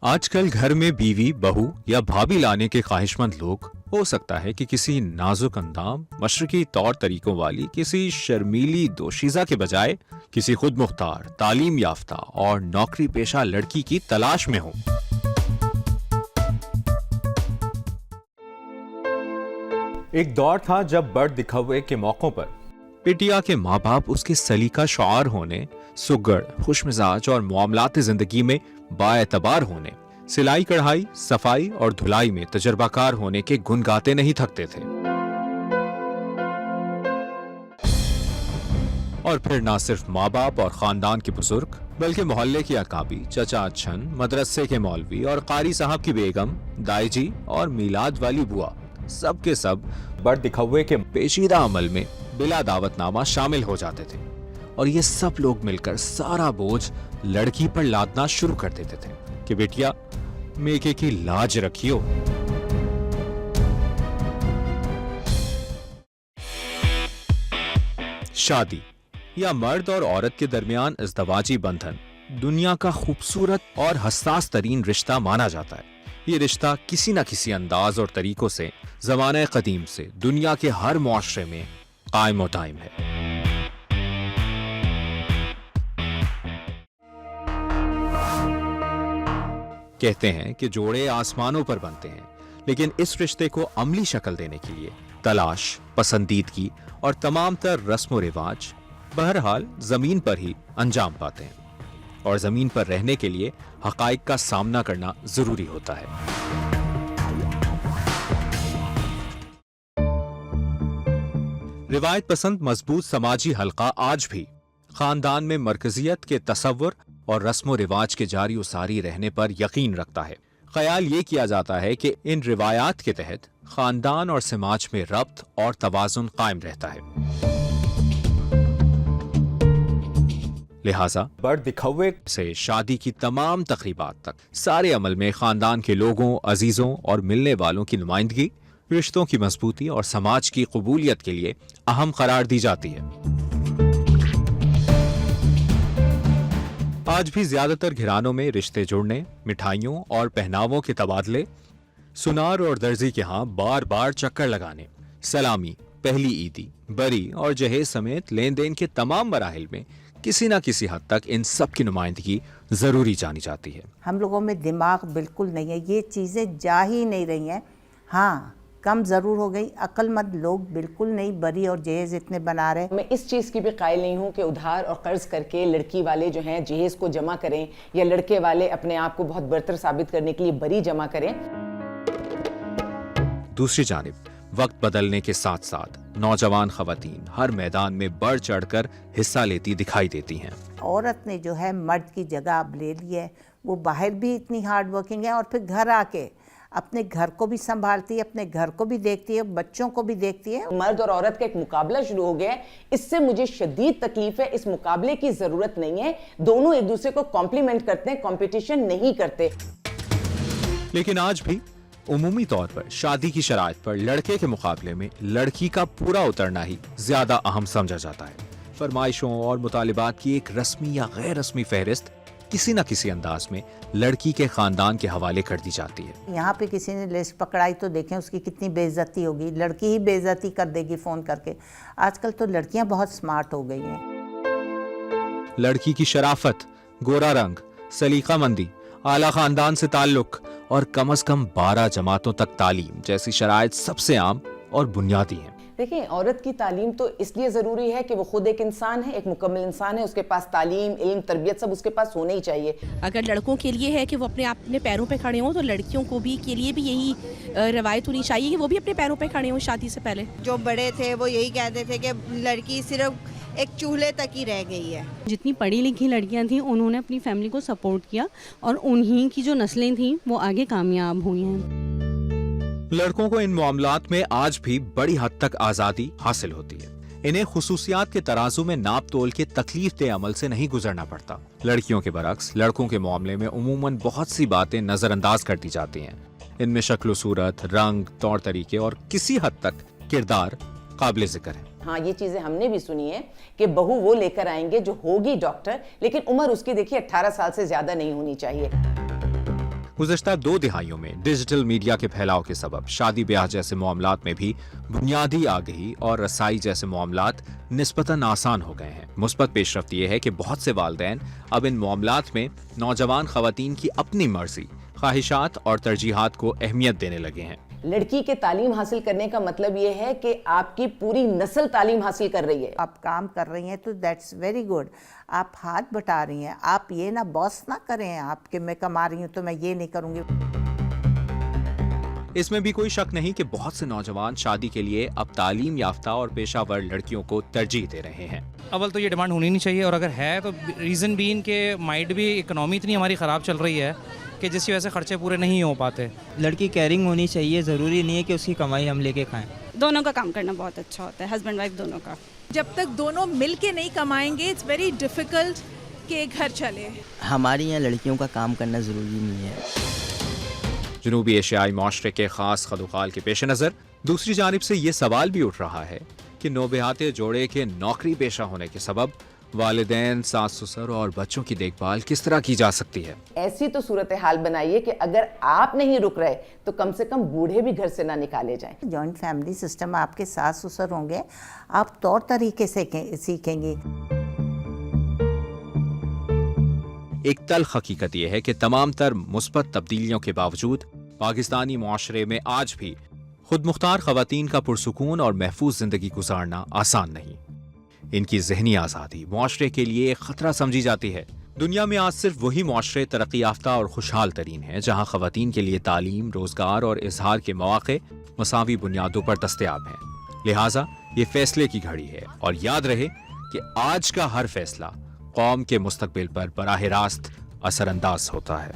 आजकल घर में बीवी, बहू या भाभी लाने के ख्वाहिशमंद लोग हो सकता है कि किसी नाजुक अंदाम, मशरकी तौर तरीकों वाली किसी शर्मीली दोशीजा के बजाय किसी खुद मुख्तार, तालीम याफ्ता और नौकरी पेशा लड़की की तलाश में हो। एक दौर था जब बड़ दिखावे के मौकों पर बिटिया के माँ बाप उसके सलीका शुआर होने, सुगड़, खुशमिजाज और मामलात जिंदगी में बाएतबार होने, सिलाई कढ़ाई, सफाई और धुलाई में तजर्बाकार होने के गुण गाते नहीं थकते थे। और फिर ना सिर्फ माँ बाप और खानदान के बुजुर्ग बल्कि मोहल्ले की अकाबी, चचा अच्छन, मदरसे के मौलवी और कारी साहब की बेगम, दाई जी और मीलाद वाली बुआ सब के सब बड़ दिखावे के पेचीदा अमल में बिला दावतनामा शामिल हो जाते थे और ये सब लोग मिलकर सारा बोझ लड़की पर लादना शुरू कर देते थे कि बेटिया मेके की लाज रखियो। शादी या मर्द और औरत के दरमियान इज़्दवाजी बंधन दुनिया का खूबसूरत और हसास तरीन रिश्ता माना जाता है। ये रिश्ता किसी न किसी अंदाज और तरीकों से ज़माने कदीम से दुनिया के हर मुआशरे में कायम और दायम है। कहते हैं कि जोड़े आसमानों पर बनते हैं, लेकिन इस रिश्ते को अमली शक्ल देने के लिए तलाश, पसंदीदगी और तमाम तर रस्म व रिवाज बहरहाल जमीन पर ही अंजाम पाते हैं और जमीन पर रहने के लिए हकाइक का सामना करना जरूरी होता है। रिवायत पसंद मजबूत समाजी हल्का आज भी खानदान में मरकजियत के तसव्वुर और रस्म रिवाज के जारी उसारी रहने पर यकीन रखता है। ख्याल ये किया जाता है कि इन रिवायात के तहत खानदान और समाज में रब्त और तवाजुन कायम रहता है। लिहाजा बड़ दिखावे से शादी की तमाम तकरीबात तक सारे अमल में खानदान के लोगों, अजीजों और मिलने वालों की नुमाइंदगी रिश्तों की मजबूती और समाज की कबूलियत के लिए अहम करार दी जाती है। आज भी ज्यादातर घरानों में रिश्ते जुड़ने, मिठाइयों और पहनावों के तबादले, सुनार और दर्जी के यहाँ बार बार चक्कर लगाने, सलामी, पहली ईदी, बरी और जहेज समेत लेन देन के तमाम मराहिल में किसी न किसी हद तक इन सब की नुमाइंदगी जरूरी जानी जाती है। हम लोगों में दिमाग बिल्कुल नहीं है, ये चीज़ें जा ही नहीं रही हैं। हाँ, कम ज़रूर हो गई, अक्लमंद लोग बिल्कुल नहीं बरी और जहेज़ इतने बना रहे। मैं इस चीज़ की भी कायल नहीं हूँ कि उधार और कर्ज करके लड़की वाले जो हैं जहेज़ को जमा करें या लड़के वाले अपने आप को बहुत बरतर साबित करने के लिए बरी जमा करें। दूसरी जानिब वक्त बदलने के साथ साथ नौजवान खवातीन हर मैदान में बढ़ चढ़कर हिस्सा लेती दिखाई देती हैं। औरत ने जो है मर्द की जगह अब ले ली है, वो बाहर भी इतनी हार्ड वर्किंग है और फिर घर आके अपने घर को भी संभालती है, अपने घर को भी देखती है, बच्चों को भी देखती है। मर्द और औरत का एक मुकाबला शुरू हो गया है, इससे मुझे शदीद तकलीफ है। इस मुकाबले की जरूरत नहीं है, दोनों एक दूसरे को कॉम्प्लीमेंट करते हैं, कंपटीशन नहीं करते। लेकिन आज भी उमूमी तौर पर शादी की शराइत पर लड़के के मुकाबले में लड़की का पूरा उतरना ही ज्यादा अहम समझा जाता है। फरमाइशों और मुतालिबात की एक रस्मी या गैर रस्मी फहरिस्त किसी न किसी अंदाज में लड़की के खानदान के हवाले कर दी जाती है। यहाँ पे किसी ने लिस्ट पकड़ाई तो देखें उसकी कितनी बेइज्जती होगी, लड़की ही बेइज्जती कर देगी फोन करके। आजकल तो लड़कियां बहुत स्मार्ट हो गई हैं। लड़की की शराफत, गोरा रंग, सलीकामंदी, आला खानदान से ताल्लुक और कम से कम 12 जमातों तक तालीम जैसी शराइत सबसे आम और बुनियादी हैं। देखिए, औरत की तालीम तो इसलिए ज़रूरी है कि वो खुद एक इंसान है, एक मुकम्मल इंसान है, उसके पास तालीम, इल्म, तरबियत सब उसके पास होना ही चाहिए। अगर लड़कों के लिए है कि वो अपने पैरों पे खड़े हों, तो लड़कियों को भी के लिए भी यही रवायत होनी चाहिए कि वो भी अपने पैरों पे खड़े हों शादी से पहले। जो बड़े थे वो यही कहते थे कि लड़की सिर्फ एक चूल्हे तक ही रह गई है। जितनी पढ़ी लिखी लड़कियां थीं उन्होंने अपनी फैमिली को सपोर्ट किया और उन्हीं की जो नस्लें थीं वो आगे कामयाब हुई हैं। लड़कों को इन मामलात में आज भी बड़ी हद तक आजादी हासिल होती है। इन्हें खुसूसियात के तराजू में नाप तोल के तकलीफ दे अमल से नहीं गुजरना पड़ता। लड़कियों के बरक्स लड़कों के मामले में उमूमन बहुत सी बातें नजरअंदाज कर दी जाती हैं। इनमें शक्ल सूरत, रंग, तौर तरीके और किसी हद तक किरदार काबिल जिक्र है। हाँ, ये चीजें हमने भी सुनी है कि बहू वो लेकर आएंगे जो होगी डॉक्टर, लेकिन उम्र उसकी देखिए 18 साल से ज्यादा नहीं होनी चाहिए। गुज़श्ता 2 दिहाइयों में डिजिटल मीडिया के फैलाव के सबब शादी ब्याह जैसे मामलात में भी बुनियादी आगही और रसाई जैसे मामलात निस्बतन आसान हो गए हैं। मुस्बत पेशरफ्त यह है कि बहुत से वालिदैन अब इन मामलात में नौजवान खवातीन की अपनी मर्जी, ख्वाहिशात और तरजीहात को अहमियत देने लगे हैं। लड़की के तालीम हासिल करने का मतलब ये है कि आपकी पूरी नस्ल तालीम हासिल कर रही है। आप काम कर रही हैं तो दैट्स वेरी गुड। आप हाथ बटा रही हैं, आप ये ना बॉस ना करें आपके मैं कमा रही हूँ तो मैं ये नहीं करूँगी। इसमें भी कोई शक नहीं कि बहुत से नौजवान शादी के लिए अब तालीम याफ्ता और पेशावर लड़कियों को तरजीह दे रहे हैं। अव्वल तो ये डिमांड होनी नहीं चाहिए, और अगर है तो रीज़न भी इनके माइंड भी इकोनॉमी इतनी हमारी ख़राब चल रही है कि जिसकी वजह से खर्चे पूरे नहीं हो पाते। लड़की केयरिंग होनी चाहिए, ज़रूरी नहीं है कि उसकी कमाई हम लेके खाएं। दोनों का काम करना बहुत अच्छा होता है, हस्बैंड वाइफ दोनों का। जब तक दोनों मिल के नहीं कमाएंगे इट्स वेरी डिफ़िकल्ट कि घर चले। हमारे यहाँ लड़कियों का काम करना ज़रूरी नहीं है। जनूबी एशियाई माशरे के ख़ास खदुखाल के पेश नज़र दूसरी जानिब से ये सवाल भी उठ रहा है कि नौबेहाते जोड़े के नौकरी पेशा होने के सबब वालिदैन, सास ससुर और बच्चों की देखभाल किस तरह की जा सकती है। ऐसी तो सूरत हाल बनाइए कि अगर आप नहीं रुक रहे तो कम से कम बूढ़े भी घर से ना निकाले जाएं। जॉइंट फैमिली सिस्टम आपके सास ससुर होंगे, आप तौर तरीके से सीखेंगी। एक तल्ख हकीकत यह है कि तमाम तर मुस्बत तब्दीलियों के बावजूद पाकिस्तानी माशरे में आज भी खुद मुख्तार खवातीन का पुरसुकून और महफूज जिंदगी गुजारना आसान नहीं। इनकी ज़हनी आज़ादी मुआशरे के लिए एक खतरा समझी जाती है। दुनिया में आज सिर्फ वही मुआशरे तरक्की याफ्ता और खुशहाल तरीन हैं जहाँ खवातीन के लिए तालीम, रोजगार और इजहार के मौक़े मसावी बुनियादों पर दस्तयाब हैं। लिहाजा ये फैसले की घड़ी है और याद रहे कि आज का हर फैसला कौम के मुस्तकबिल पर बराह रास्त असरअंदाज होता है।